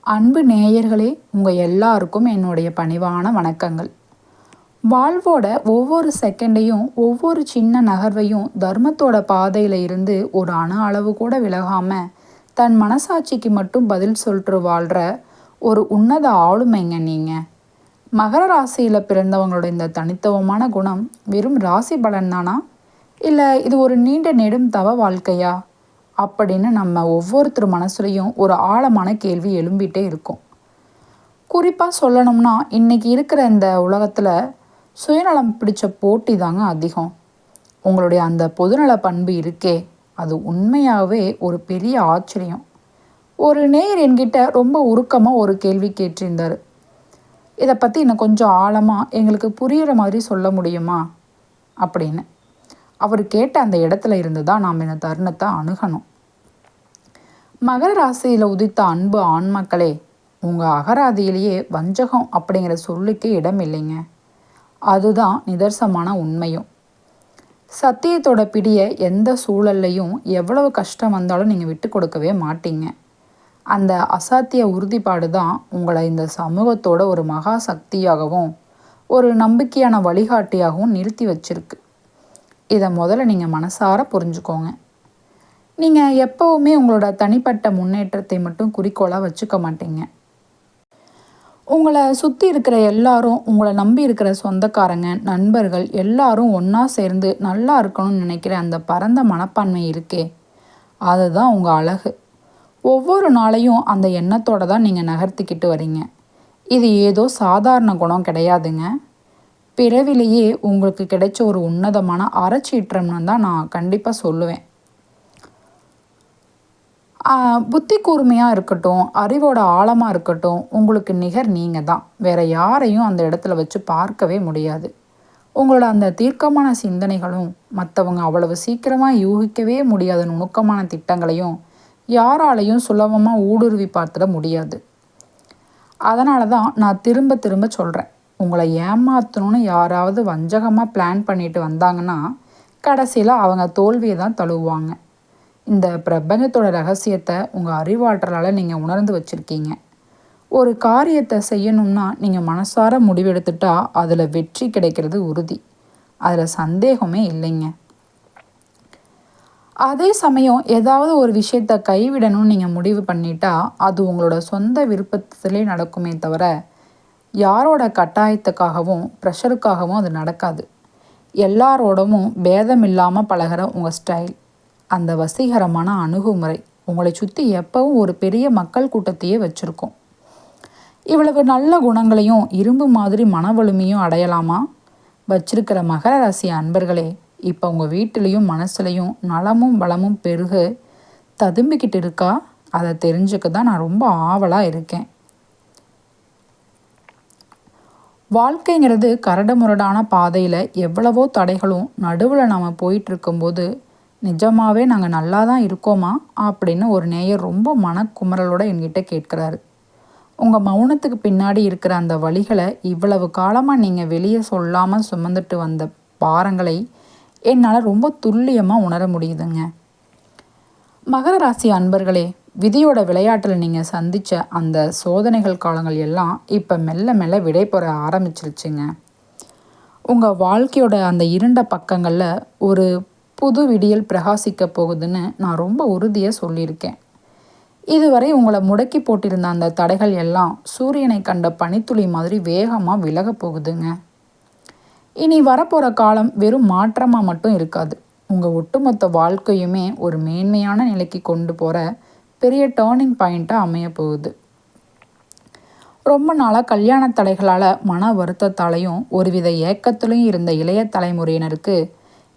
அன்பு நேயர்களே, உங்கள் எல்லாருக்கும் என்னுடைய பணிவான வணக்கங்கள். வாழ்வோட ஒவ்வொரு செகண்டையும், ஒவ்வொரு சின்ன நகர்வையும் தர்மத்தோட பாதையில் இருந்து ஒரு அணு அளவு கூட விலகாமல் தன் மனசாட்சிக்கு மட்டும் பதில் சொல்லிட்டு வாழ்கிற ஒரு உன்னத ஆளுமைங்க நீங்கள். மகர ராசியில் பிறந்தவங்களோட இந்த தனித்துவமான குணம் வெறும் ராசி பலன் தானா, இல்லை இது ஒரு நீண்ட நெடும் தவ வாழ்க்கையா அப்படின்னு நம்ம ஒவ்வொருத்தர் மனசுலையும் ஒரு ஆழமான கேள்வி எழும்பிட்டே இருக்கும். குறிப்பாக சொல்லணும்னா, இன்றைக்கி இருக்கிற இந்த உலகத்தில் சுயநலம் பிடிச்ச போட்டி தாங்க அதிகம். உங்களுடைய அந்த பொதுநல பண்பு இருக்கே, அது உண்மையாகவே ஒரு பெரிய ஆச்சரியம். ஒரு நேயர் என்கிட்ட ரொம்ப உருக்கமாக ஒரு கேள்வி கேட்டிருந்தார். இதை பற்றி இன்னும் கொஞ்சம் ஆழமாக எங்களுக்கு புரிகிற மாதிரி சொல்ல முடியுமா அப்படின்னு. அவர் கேட்ட அந்த இடத்துல இருந்து தான் நாம் இந்த தருணத்தை அணுகணும். மகர ராசியில் உதித்த அன்பு ஆண்மக்களே, உங்கள் அகராதியிலேயே வஞ்சகம் அப்படிங்கிற சொல்லுக்கே இடம் இல்லைங்க. அதுதான் நிதர்சனமான உண்மையும். சத்தியத்தோட பிடியை எந்த சூழல்லையும் எவ்வளவு கஷ்டம் வந்தாலும் நீங்கள் விட்டு கொடுக்கவே மாட்டீங்க. அந்த அசாத்திய உறுதிப்பாடு தான் உங்களை இந்த சமூகத்தோட ஒரு மகா சக்தியாகவும் ஒரு நம்பிக்கையான வழிகாட்டியாகவும் நிறுத்தி வச்சிருக்கு. இதை முதல்ல நீங்கள் மனசார புரிஞ்சுக்கோங்க. நீங்கள் எப்போவுமே உங்களோட தனிப்பட்ட முன்னேற்றத்தை மட்டும் குறிக்கோளாக வச்சுக்க மாட்டீங்க. உங்களை சுற்றி இருக்கிற எல்லாரும், உங்களை நம்பி இருக்கிற சொந்தக்காரங்க, நண்பர்கள் எல்லாரும் ஒன்றா சேர்ந்து நல்லா இருக்கணும்னு நினைக்கிற அந்த பரந்த மனப்பான்மை இருக்கே, அதுதான் உங்கள் அழகு. ஒவ்வொரு நாளையும் அந்த எண்ணத்தோடு தான் நீங்கள் நகர்த்திக்கிட்டு வரீங்க. இது ஏதோ சாதாரண குணம் கிடையாதுங்க. பிறவிலேயே உங்களுக்கு கிடைச்ச ஒரு உன்னதமான அறச்சீற்றம்னு தான் நான் கண்டிப்பாக சொல்லுவேன். புத்தி கூர்மையாக இருக்கட்டும், அறிவோட ஆழமாக இருக்கட்டும், உங்களுக்கு நிகர் நீங்கள் தான். வேறு யாரையும் அந்த இடத்துல வச்சு பார்க்கவே முடியாது. உங்களோட அந்த தீர்க்கமான சிந்தனைகளும், மற்றவங்க அவ்வளவு சீக்கிரமாக யூகிக்கவே முடியாத நுணுக்கமான திட்டங்களையும் யாராலையும் சுலபமாக ஊடுருவி பார்த்துட முடியாது. அதனால தான் நான் திரும்ப திரும்ப சொல்கிறேன், உங்களை ஏமாற்றணும்னு யாராவது வஞ்சகமாக பிளான் பண்ணிட்டு வந்தாங்கன்னா கடைசியில் அவங்க தோல்வியை தான் தழுவுவாங்க. இந்த பிரபஞ்சத்தோட ரகசியத்தை உங்கள் அறிவாற்றலால் நீங்கள் உணர்ந்து வச்சுருக்கீங்க. ஒரு காரியத்தை செய்யணும்னா நீங்கள் மனசார முடிவெடுத்துட்டா அதில் வெற்றி கிடைக்கிறது உறுதி. அதில் சந்தேகமே இல்லைங்க. அதே சமயம் ஏதாவது ஒரு விஷயத்தை கைவிடணும்னு நீங்கள் முடிவு பண்ணிட்டா அது உங்களோட சொந்த விருப்பத்திலே நடக்குமே தவிர யாரோட கட்டாயத்துக்காகவும் ப்ரெஷருக்காகவும் அது நடக்காது. எல்லாரோடவும் பேதம் இல்லாமல் பழகிற உங்கள் ஸ்டைல், அந்த வசீகரமான அணுகுமுறை உங்களை சுற்றி எப்பவும் ஒரு பெரிய மக்கள் கூட்டத்தையே வச்சுருக்கோம். இவ்வளவு நல்ல குணங்களையும் இரும்பு மாதிரி மன வலிமையும் அடையலாமா வச்சிருக்கிற மகர ராசி அன்பர்களே, இப்போ உங்கள் வீட்டிலையும் மனசுலையும் நலமும் பலமும் பெருக ததும்பிக்கிட்டு இருக்கா? அதை தெரிஞ்சுக்க தான் நான் ரொம்ப ஆவலாக இருக்கேன். வாழ்க்கைங்கிறது கரடுமுரடான பாதையில் எவ்வளவோ தடைகளும் நடுவில் நாம் போயிட்டு இருக்கும்போது நிஜமாகவே நாங்கள் நல்லா தான் இருக்கோமா அப்படின்னு ஒரு நேயர் ரொம்ப மனக்குமரலோடு என்கிட்ட கேட்குறாரு. உங்கள் மௌனத்துக்கு பின்னாடி இருக்கிற அந்த வழிகளை இவ்வளவு காலமாக நீங்கள் வெளியே சொல்லாமல் சுமந்துட்டு வந்த பாரங்களை என்னால் ரொம்ப துல்லியமாக உணர முடியுதுங்க. மகர ராசி அன்பர்களே, விதியோட விளையாட்டில் நீங்கள் சந்தித்த அந்த சோதனைகள் காலங்கள் எல்லாம் இப்போ மெல்ல மெல்ல விடை பெற ஆரம்பிச்சிருச்சுங்க. உங்கள் வாழ்க்கையோட அந்த இருண்ட பக்கங்களில் ஒரு புது விடியல் பிரகாசிக்க போகுதுன்னு நான் ரொம்ப உறுதியாக சொல்லியிருக்கேன். இதுவரை உங்களை முடக்கி போட்டிருந்த அந்த தடைகள் எல்லாம் சூரியனை கண்ட பனித்துளி மாதிரி வேகமாக விலக போகுதுங்க. இனி வரப்போகிற காலம் வெறும் மாற்றமாக மட்டும் இருக்காது. உங்கள் ஒட்டுமொத்த வாழ்க்கையுமே ஒரு மேன்மையான நிலைக்கு கொண்டு போகிற பெரிய டேர்னிங் பாயிண்ட்டாக அமைய போகுது. ரொம்ப நாளாக கல்யாண தடைகளால் மன வருத்தத்தாலையும் ஒருவித ஏக்கத்துலையும் இருந்த இளைய தலைமுறையினருக்கு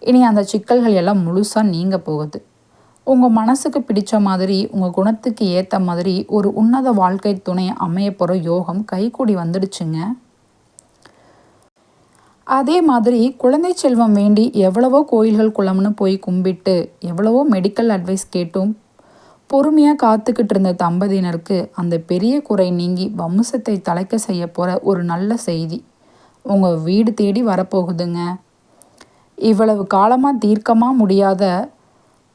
இனி அந்த சிக்கல்கள் எல்லாம் முழுசாக நீங்க போகுது. உங்கள் மனசுக்கு பிடிச்ச மாதிரி, உங்கள் குணத்துக்கு ஏற்ற மாதிரி ஒரு உன்னத வாழ்க்கை துணை அமைய போகிற யோகம் கைகூடி வந்துடுச்சுங்க. அதே மாதிரி குழந்தை செல்வம் வேண்டி எவ்வளவோ கோயில்கள் குளம்னு போய் கும்பிட்டு எவ்வளவோ மெடிக்கல் அட்வைஸ் கேட்டும் பொறுமையாக காத்துக்கிட்டு இருந்த தம்பதியினருக்கு அந்த பெரிய குறை நீங்கி வம்சத்தை தலைக்க செய்ய போகிற ஒரு நல்ல செய்தி உங்கள் வீடு தேடி வரப்போகுதுங்க. இவ்வளவு காலமாக தீர்க்கமாக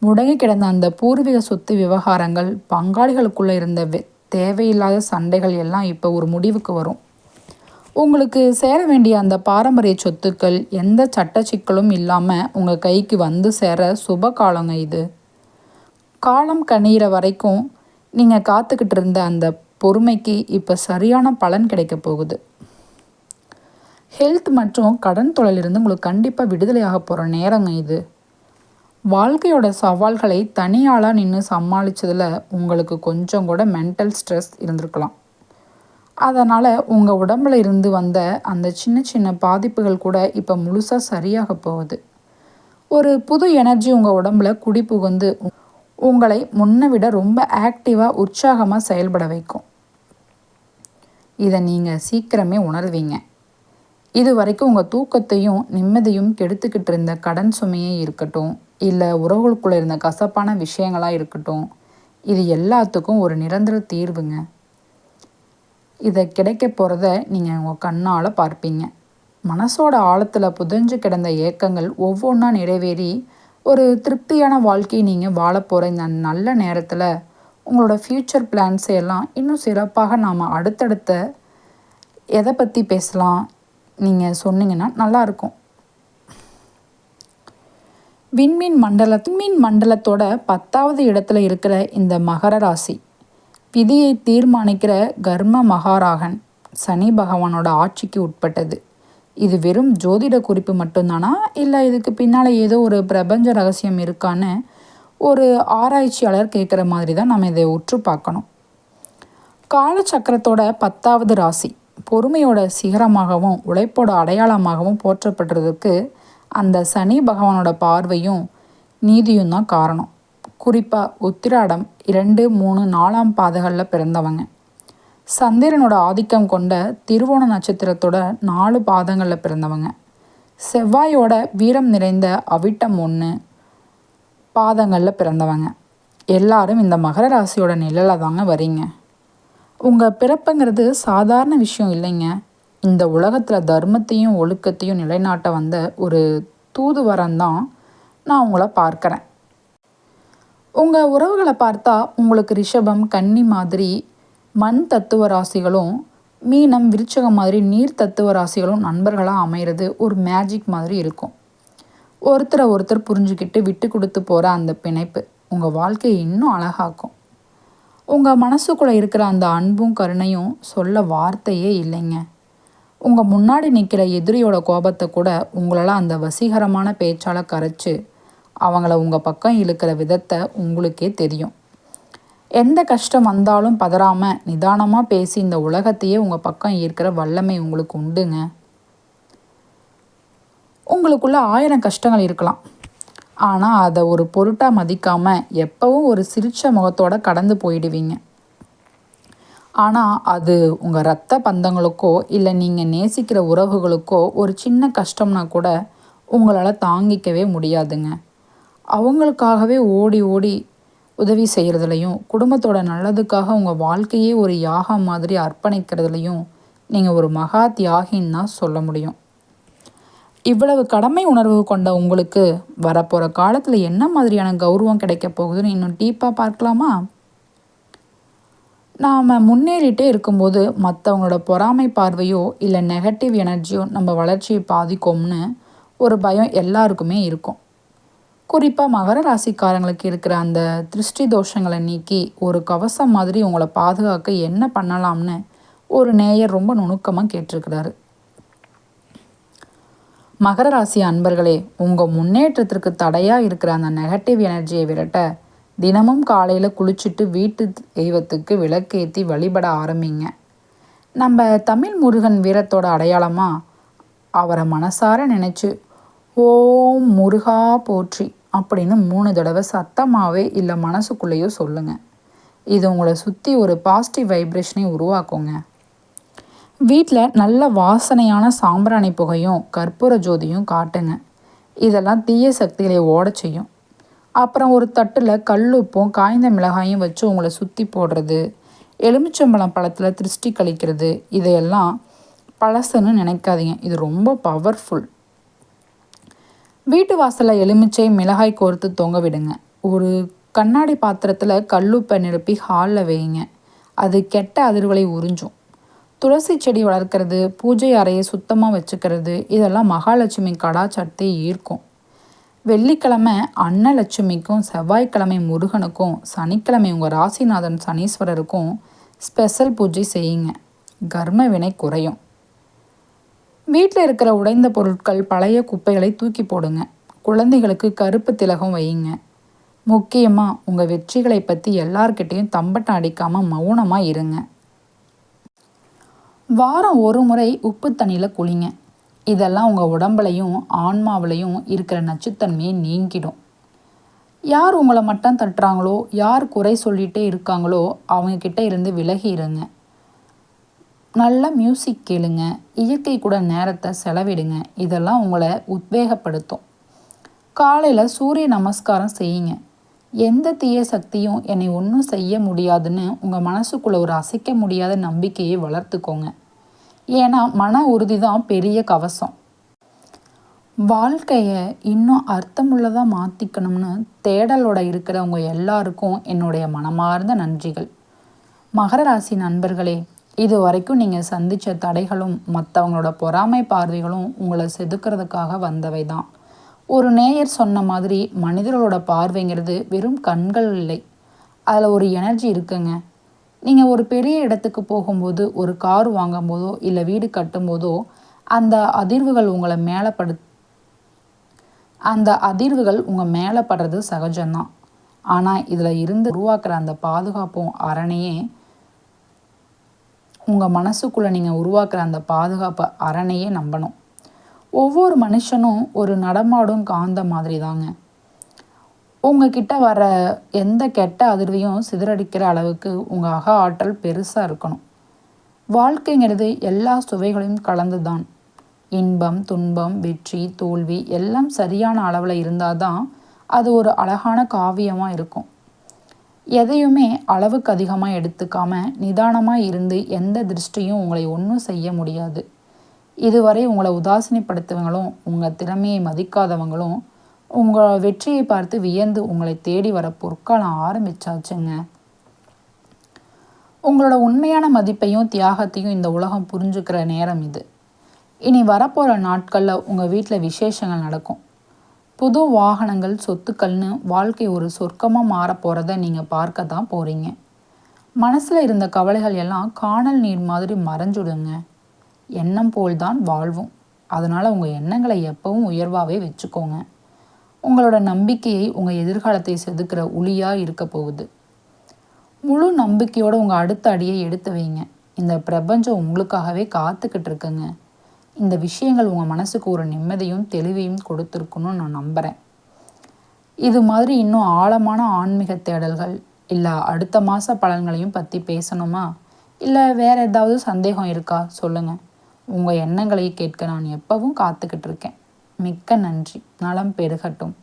முடங்கி கிடந்த அந்த பூர்வீக சொத்து விவகாரங்கள், பங்காளிகளுக்குள்ளே இருந்த தேவையில்லாத சண்டைகள் எல்லாம் இப்போ ஒரு முடிவுக்கு வரும். உங்களுக்கு சேர வேண்டிய அந்த பாரம்பரிய சொத்துக்கள் எந்த சட்ட சிக்கலும் இல்லாமல் உங்கள் கைக்கு வந்து சேர சுப காலங்க இது. காலம் கனியிற வரைக்கும் நீங்கள் காத்துக்கிட்டு இருந்த அந்த பொறுமைக்கு இப்போ சரியான பலன் கிடைக்க போகுது. ஹெல்த் மற்றும் கடன் தொழிலிருந்து உங்களுக்கு கண்டிப்பாக விடுதலையாக போகிற நேரங்க இது. வாழ்க்கையோட சவால்களை தனியாளாக நின்று சமாளித்ததில் உங்களுக்கு கொஞ்சம் கூட மென்டல் ஸ்ட்ரெஸ் இருந்திருக்கலாம். அதனால் உங்கள் உடம்புல இருந்து வந்த அந்த சின்ன சின்ன பாதிப்புகள் கூட இப்போ முழுசாக சரியாக போகுது. ஒரு புது எனர்ஜி உங்கள் உடம்புல குடி புகுந்து உங்களை முன்னை விட ரொம்ப ஆக்டிவாக உற்சாகமாக செயல்பட வைக்கும். இதை நீங்கள் சீக்கிரமே உணர்வீங்க. இது வரைக்கும் உங்கள் தூக்கத்தையும் நிம்மதியும் கெடுத்துக்கிட்டு இருந்த கடன் சுமையே இருக்கட்டும், இல்லை உறவுகளுக்குள்ளே இருந்த கசப்பான விஷயங்களாக இருக்கட்டும், இது எல்லாத்துக்கும் ஒரு நிரந்தர தீர்வுங்க. இதை கிடைக்க போகிறத நீங்கள் உங்கள் கண்ணால் பார்ப்பீங்க. மனசோட ஆழத்தில் புதைஞ்சு கிடந்த ஏக்கங்கள் ஒவ்வொன்றா நிறைவேறி ஒரு திருப்தியான வாழ்க்கையை நீங்கள் வாழ போகிற இந்த நல்ல நேரத்தில் உங்களோட ஃப்யூச்சர் பிளான்ஸை எல்லாம் இன்னும் சிறப்பாக நாம் அடுத்தடுத்த எதை பற்றி பேசலாம் நீங்கள் சொன்னீங்கன்னா நல்லாயிருக்கும். விண்மீன் மண்டலத்தோட 10வது இடத்துல இருக்கிற இந்த மகர ராசி விதியை தீர்மானிக்கிற கர்ம மகாராகன் சனி பகவானோட ஆட்சிக்கு உட்பட்டது. இது வெறும் ஜோதிட குறிப்பு மட்டும்தானா, இல்லை இதுக்கு பின்னால் ஏதோ ஒரு பிரபஞ்ச ரகசியம் இருக்கான்னு ஒரு ஆராய்ச்சியாளர் கேட்குற மாதிரி தான் நம்ம இதை உற்று பார்க்கணும். காலச்சக்கரத்தோட 10வது ராசி பொறுமையோட சிகரமாகவும் உழைப்போட அடையாளமாகவும் போற்றப்படுறதுக்கு அந்த சனி பகவானோட பார்வையும் நீதியும் தான் காரணம். குறிப்பாக உத்திராடம் 2, 3, 4ஆம் பாதங்களில் பிறந்தவங்க, சந்திரனோட ஆதிக்கம் கொண்ட திருவோண நட்சத்திரத்தோட 4 பாதங்களில் பிறந்தவங்க, செவ்வாயோட வீரம் நிறைந்த அவிட்டம் 1 பாதங்களில் பிறந்தவங்க எல்லாரும் இந்த மகர ராசியோட நிழலில் தாங்க வரீங்க. உங்கள் பிறப்புங்கிறது சாதாரண விஷயம் இல்லைங்க. இந்த உலகத்தில் தர்மத்தையும் ஒழுக்கத்தையும் நிலைநாட்ட வந்த ஒரு தூதுவரம்தான் நான் உங்களை பார்க்குறேன். உங்கள் உறவுகளை பார்த்தா உங்களுக்கு ரிஷபம், கன்னி மாதிரி மண் தத்துவ ராசிகளும், மீனம், விருச்சகம் மாதிரி நீர் தத்துவ ராசிகளும் நண்பர்களாக அமைகிறது ஒரு மேஜிக் மாதிரி இருக்கும். ஒருத்தர் புரிஞ்சுக்கிட்டு விட்டு கொடுத்து போகிற அந்த பிணைப்பு உங்கள் வாழ்க்கையை இன்னும் அழகாக்கும். உங்கள் மனசுக்குள்ளே இருக்கிற அந்த அன்பும் கருணையும் சொல்ல வார்த்தையே இல்லைங்க. உங்கள் முன்னாடி நிற்கிற எதிரியோட கோபத்தை கூட உங்களால் அந்த வசீகரமான பேச்சால் கரைச்சி அவங்கள உங்கள் பக்கம் இழுக்கிற விதத்தை உங்களுக்கே தெரியும். எந்த கஷ்டம் வந்தாலும் பதறாமல் நிதானமாக பேசி இந்த உலகத்தையே உங்கள் பக்கம் ஈர்க்கிற வல்லமை உங்களுக்கு உண்டுங்க. உங்களுக்குள்ள 1000 கஷ்டங்கள் இருக்கலாம், ஆனால் அதை ஒரு பொருட்டாக மதிக்காமல் எப்பவும் ஒரு சிரிச்ச முகத்தோடு கடந்து போயிடுவீங்க. ஆனால் அது உங்கள் இரத்த பந்தங்களுக்கோ இல்லை நீங்கள் நேசிக்கிற உறவுகளுக்கோ ஒரு சின்ன கஷ்டம்னா கூட உங்களால் தாங்கிக்கவே முடியாதுங்க. அவங்களுக்காகவே ஓடி ஓடி உதவி செய்கிறதுலையும், குடும்பத்தோட நல்லதுக்காக உங்கள் வாழ்க்கையே ஒரு யாகம் மாதிரி அர்ப்பணிக்கிறதுலையும் நீங்கள் ஒரு மகா தியாகின்னு தான் சொல்ல முடியும். இவ்வளவு கடமை உணர்வு கொண்ட உங்களுக்கு வரப்போகிற காலத்தில் என்ன மாதிரியான கௌரவம் கிடைக்க போகுதுன்னு இன்னும் டீப்பாக பார்க்கலாமா? நாம் முன்னேறிட்டே இருக்கும்போது மற்றவங்களோட பொறாமை பார்வையோ இல்லை நெகட்டிவ் எனர்ஜியோ நம்ம வளர்ச்சியை பாதிக்கும்னு ஒரு பயம் எல்லாருக்குமே இருக்கும். குறிப்பாக மகர ராசிக்காரங்களுக்கு இருக்கிற அந்த திருஷ்டி தோஷங்களை நீக்கி ஒரு கவசம் மாதிரி உங்களை பாதுகாக்க என்ன பண்ணலாம்னு ஒரு நேயர் ரொம்ப நுணுக்கமாக கேட்டிருக்கிறாரு. மகர ராசி அன்பர்களே, உங்கள் முன்னேற்றத்திற்கு தடையாக இருக்கிற அந்த நெகட்டிவ் எனர்ஜியை விரட்ட தினமும் காலையில் குளிச்சுட்டு வீட்டு தெய்வத்துக்கு விளக்கேற்றி வழிபட ஆரம்பிங்க. நம்ம தமிழ் முருகன் வீரத்தோட அடையாளமாக அவரை மனசார நினச்சி ஓம் முருகா போற்றி அப்படின்னு 3 தடவை சத்தமாகவே இல்லை மனசுக்குள்ளேயோ சொல்லுங்கள். இது உங்களை சுற்றி ஒரு பாசிட்டிவ் வைப்ரேஷனை உருவாக்குங்க. வீட்டில் நல்ல வாசனையான சாம்பிராணி புகையும் கற்பூர ஜோதியும் காட்டுங்க. இதெல்லாம் தீய சக்திகளை ஓட செய்யும். அப்புறம் ஒரு தட்டில் கல்லுப்பும் காய்ந்த மிளகாயும் வச்சு உங்களை சுற்றி போடுறது, எலுமிச்சம்பழம் பழத்தில் திருஷ்டி கழிக்கிறது, இதையெல்லாம் பழசுன்னு நினைக்காதீங்க. இது ரொம்ப பவர்ஃபுல். வீட்டு வாசலில் எலுமிச்சை, மிளகாய் கோர்த்து தொங்க விடுங்க. ஒரு கண்ணாடி பாத்திரத்தில் கல்லுப்பை நிரப்பி ஹாலில் வைங்க. அது கெட்ட அதிர்வுகளை உறிஞ்சும். துளசி செடி வளர்க்குறது, பூஜை அறையை சுத்தமாக வச்சுக்கிறது இதெல்லாம் மகாலட்சுமி கடாச்சாரத்தை ஈர்க்கும். வெள்ளிக்கிழமை அன்னலட்சுமிக்கும், செவ்வாய்க்கிழமை முருகனுக்கும், சனிக்கிழமை உங்கள் ராசிநாதன் சனீஸ்வரருக்கும் ஸ்பெஷல் பூஜை செய்யுங்க. கர்ம வினை குறையும். வீட்டில் இருக்கிற உடைந்த பொருட்கள், பழைய குப்பைகளை தூக்கி போடுங்க. குழந்தைகளுக்கு கருப்பு திலகம் வையுங்க. முக்கியமாக உங்கள் வெற்றிகளை பற்றி எல்லார்கிட்டையும் தம்பட்டம் அடிக்காமல் மௌனமாக இருங்க. வாரம் ஒரு முறை உப்பு தண்ணியில் குளிங்க. இதெல்லாம் உங்கள் உடம்புலையும் ஆன்மாவிலையும் இருக்கிற நச்சுத்தன்மையை நீங்கிடும். யார் உங்களை மட்டம் தட்டுறாங்களோ, யார் குறை சொல்லிகிட்டே இருக்காங்களோ அவங்கக்கிட்ட இருந்து விலகி இருங்க. நல்ல மியூசிக் கேளுங்க. இயற்கை கூட நேரத்தை செலவிடுங்க. இதெல்லாம் உங்களை உத்வேகப்படுத்தும். காலையில் சூரிய நமஸ்காரம் செய்யுங்க. எந்த தீய சக்தியும் என்னை ஒன்றும் செய்ய முடியாதுன்னு உங்கள் மனசுக்குள்ளே ஒரு அசைக்க முடியாத நம்பிக்கையை வளர்த்துக்கோங்க. ஏன்னா மன உறுதி தான் பெரிய கவசம். வாழ்க்கையை இன்னும் அர்த்தமுள்ளதாக மாற்றிக்கணும்னு தேடலோட இருக்கிறவங்க எல்லாருக்கும் என்னுடைய மனமார்ந்த நன்றிகள். மகர ராசி நண்பர்களே, இது வரைக்கும் நீங்கள் சந்தித்த தடைகளும் மற்றவங்களோட பொறாமை பார்வைகளும் உங்களை செதுக்கிறதுக்காக வந்தவை தான். ஒரு நேயர் சொன்ன மாதிரி மனிதர்களோட பார்வைங்கிறது வெறும் கண்கள் இல்லை, அதில் ஒரு எனர்ஜி இருக்குங்க. நீங்கள் ஒரு பெரிய இடத்துக்கு போகும்போது, ஒரு கார் வாங்கும்போதோ இல்லை வீடு கட்டும்போதோ அந்த அதிர்வுகள் உங்கள் மேலே படுறது சகஜம்தான். ஆனால் இதில் இருந்து உருவாக்குற அந்த பாதுகாப்பும் அரணையே உங்கள் மனசுக்குள்ளே நீங்கள் உருவாக்குற அந்த பாதுகாப்பு அரணையே நம்பணும். ஒவ்வொரு மனுஷனும் ஒரு நடமாடும் காந்த மாதிரி தாங்க. உங்ககிட்ட வர எந்த கெட்ட அதிர்வையும் சிதறடிக்கிற அளவுக்கு உங்கள் அக ஆற்றல் பெருசாக இருக்கணும். வாழ்க்கைங்கிறது எல்லா சுவைகளையும் கலந்து தான். இன்பம், துன்பம், வெற்றி, தோல்வி எல்லாம் சரியான அளவில் இருந்தால் தான் அது ஒரு அழகான காவியமாக இருக்கும். எதையுமே அளவுக்கு அதிகமாக எடுத்துக்காமல் நிதானமாக இருந்து எந்த திருஷ்டியும் உங்களை ஒன்றும் செய்ய முடியாது. இதுவரை உங்களை உதாசீனப்படுத்துவங்களும், உங்கள் திறமையை மதிக்காதவங்களும் உங்கள் வெற்றியை பார்த்து வியந்து உங்களை தேடி வர பொற்காலம் ஆரம்பிச்சாச்சுங்க. உங்களோட உண்மையான மதிப்பையும் தியாகத்தையும் இந்த உலகம் புரிஞ்சுக்கிற நேரம் இது. இனி வரப்போகிற நாட்களில் உங்கள் வீட்டில் விசேஷங்கள் நடக்கும். புது வாகனங்கள், சொத்துக்கள்னு வாழ்க்கை ஒரு சொர்க்கமாக மாறப்போகிறத நீங்கள் பார்க்க தான் போகிறீங்க. மனசில் இருந்த கவலைகள் எல்லாம் காணல் நீர் மாதிரி மறைஞ்சுடுங்க. எண்ணம் போல்தான் வாழ்வும். அதனால் உங்கள் எண்ணங்களை எப்பவும் உயர்வாகவே வச்சுக்கோங்க. உங்களோட நம்பிக்கையை உங்கள் எதிர்காலத்தை செதுக்கிற ஒளியாக இருக்க போகுது. முழு நம்பிக்கையோடு உங்கள் அடுத்த அடியை எடுத்து வைங்க. இந்த பிரபஞ்சம் உங்களுக்காகவே காத்துக்கிட்டு இருக்குங்க. இந்த விஷயங்கள் உங்கள் மனசுக்கு ஒரு நிம்மதியும் தெளிவையும் கொடுத்துருக்குன்னு நான் நம்புகிறேன். இது மாதிரி இன்னும் ஆழமான ஆன்மீக தேடல்கள் இல்லை அடுத்த மாத பலன்களையும் பற்றி பேசணுமா, இல்லை வேறு ஏதாவது சந்தேகம் இருக்கா சொல்லுங்கள். உங்கள் எண்ணங்களை கேட்க நான் எப்பவும் காத்துக்கிட்டு இருக்கேன். மிக்க நன்றி. நலம் பெருகட்டும்.